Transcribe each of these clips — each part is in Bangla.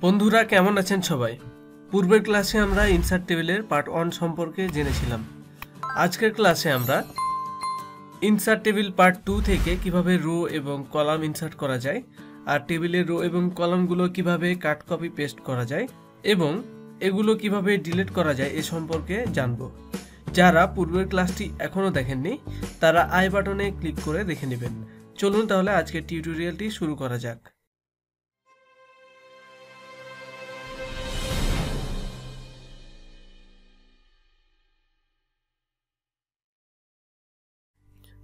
বন্ধুরা কেমন আছেন সবাই? পূর্বের ক্লাসে আমরা ইনসার্ট টেবিলের পার্ট 1 সম্পর্কে জেনেছিলাম। আজকের ক্লাসে আমরা ইনসার্ট টেবিল পার্ট 2 থেকে কিভাবে রো এবং কলাম ইনসার্ট করা যায়, আর টেবিলের রো এবং কলামগুলো কিভাবে কাট কপি পেস্ট করা যায় এবং এগুলো কিভাবে ডিলিট করা যায় এ সম্পর্কে জানব। যারা পূর্বের ক্লাসটি এখনো দেখেননি তারা আই বাটনে ক্লিক করে দেখে নেবেন। চলুন তাহলে আজকের টিউটোরিয়ালটি শুরু করা যাক।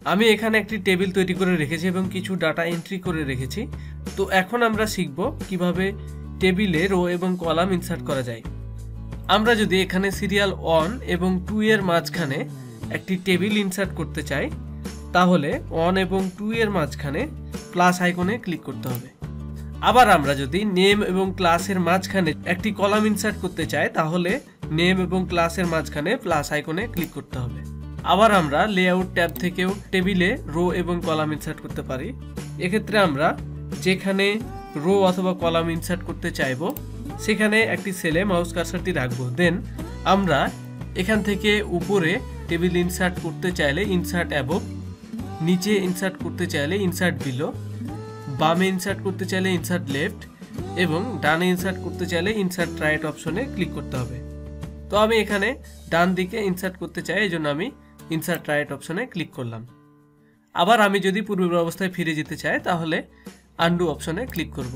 আমি এখানে একটি টেবিল তৈরি করে রেখেছি এবং কিছু ডাটা এন্ট্রি করে রেখেছি। তো এখন আমরা শিখব কিভাবে টেবিলে রো এবং কলাম ইনসার্ট করা যায়। আমরা যদি এখানে সিরিয়াল 1 এবং 2 এর মাঝখানে একটি টেবিল ইনসার্ট করতে চাই, তাহলে 1 এবং 2 এর মাঝখানে প্লাস আইকনে ক্লিক করতে হবে। আবার আমরা যদি নেম এবং ক্লাসের মাঝখানে একটি কলাম ইনসার্ট করতে চাই, তাহলে নেম এবং ক্লাসের মাঝখানে প্লাস আইকনে ক্লিক করতে হবে। আবার আমরা লেআউট ট্যাব থেকেও টেবিলে রো এবং কলাম ইনসার্ট করতে পারি। এক্ষেত্রে আমরা যেখানে রো অথবা কলাম ইনসার্ট করতে চাইবো সেখানে একটি সেলে মাউস কার্সারটি রাখবো। দেন আমরা এখান থেকে উপরে টেবিল ইনসার্ট করতে চাইলে ইনসার্ট অ্যাবভ, নিচে ইনসার্ট করতে চাইলে ইনসার্ট বিলো, বামে ইনসার্ট করতে চাইলে ইনসার্ট লেফট এবং ডানে ইনসার্ট করতে চাইলে ইনসার্ট রাইট অপশনে ক্লিক করতে হবে। তো আমি এখানে ডান দিকে ইনসার্ট করতে চাই, এই জন্য আমি ইনসার্ট রাইট অপশনে ক্লিক করলাম। আবার আমি যদি পূর্বের অবস্থায় ফিরে যেতে চাই তাহলে আনডু অপশনে ক্লিক করব।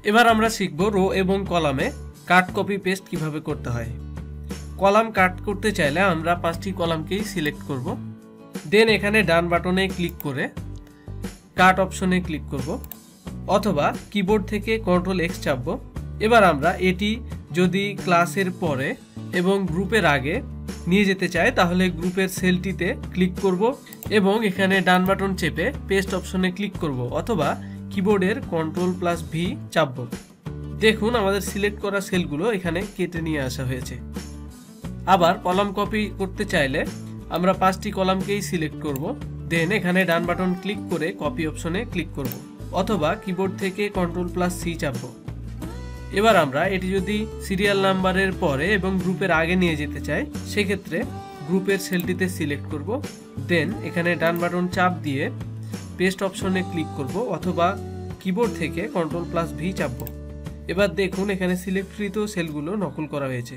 এবার আমরা শিখব রো এবং কলামে কাট কপি পেস্ট কিভাবে করতে হয়। কলাম কাট করতে চাইলে আমরা 5টি কলামকেই সিলেক্ট করব। দেন এখানে ডান বাটনে ক্লিক করে কাট অপশনে ক্লিক করব, অথবা কিবোর্ড থেকে কন্ট্রোল এক্স চাপব। এবার আমরা এটি যদি ক্লাসের পরে এবং গ্রুপের আগে নিয়ে যেতে চাই তাহলে গ্রুপের সেলটিতে ক্লিক করব এবং এখানে ডান বাটন চেপে পেস্ট অপশনে ক্লিক করব, অথবা কিবোর্ডের কন্ট্রোল+V চাপব। দেখুন আমাদের সিলেক্ট করা সেলগুলো এখানে কেটে নিয়ে আসা হয়েছে। আবার কলাম কপি করতে চাইলে আমরা 5টি কলামকেই সিলেক্ট করব। দেন এখানে ডান বাটন ক্লিক করে কপি অপশনে ক্লিক করব, অথবা কিবোর্ড থেকে কন্ট্রোল+C চাপব। এবার আমরা এটি যদি সিরিয়াল নাম্বারের পরে এবং গ্রুপের আগে নিয়ে যেতে চাই, সেক্ষেত্রে গ্রুপের সেলটিতে সিলেক্ট করব। দেন এখানে ডান বাটন চাপ দিয়ে পেস্ট অপশনে ক্লিক করব, অথবা কিবোর্ড থেকে কন্ট্রোল+V চাপব। এবার দেখুন এখানে সিলেক্টকৃত সেলগুলো নকল করা হয়েছে।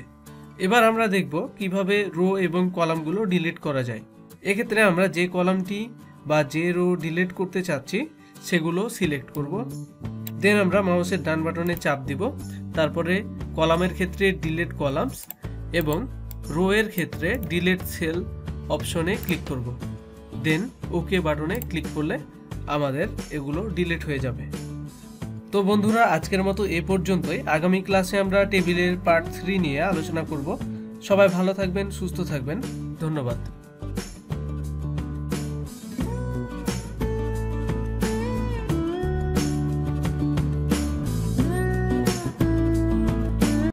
এবার আমরা দেখব কিভাবে রো এবং কলামগুলো ডিলিট করা যায়। এক্ষেত্রে আমরা যে কলামটি বা যে রো ডিলিট করতে চাচ্ছি সেগুলো সিলেক্ট করব। দেন আমরা মাউসের ডান বাটনে চাপ দিব, তারপরে কলামের ক্ষেত্রে ডিলিট কলামস এবং রো এর ক্ষেত্রে ডিলিট সেল অপশনে ক্লিক করব। দেন ওকে বাটনে ক্লিক করলে আমাদের এগুলো ডিলিট হয়ে যাবে। তো বন্ধুরা আজকের মতো এ পর্যন্তই। আগামী ক্লাসে আমরা টেবিলের পার্ট 3 নিয়ে আলোচনা করব। সবাই ভালো থাকবেন, সুস্থ থাকবেন। ধন্যবাদ।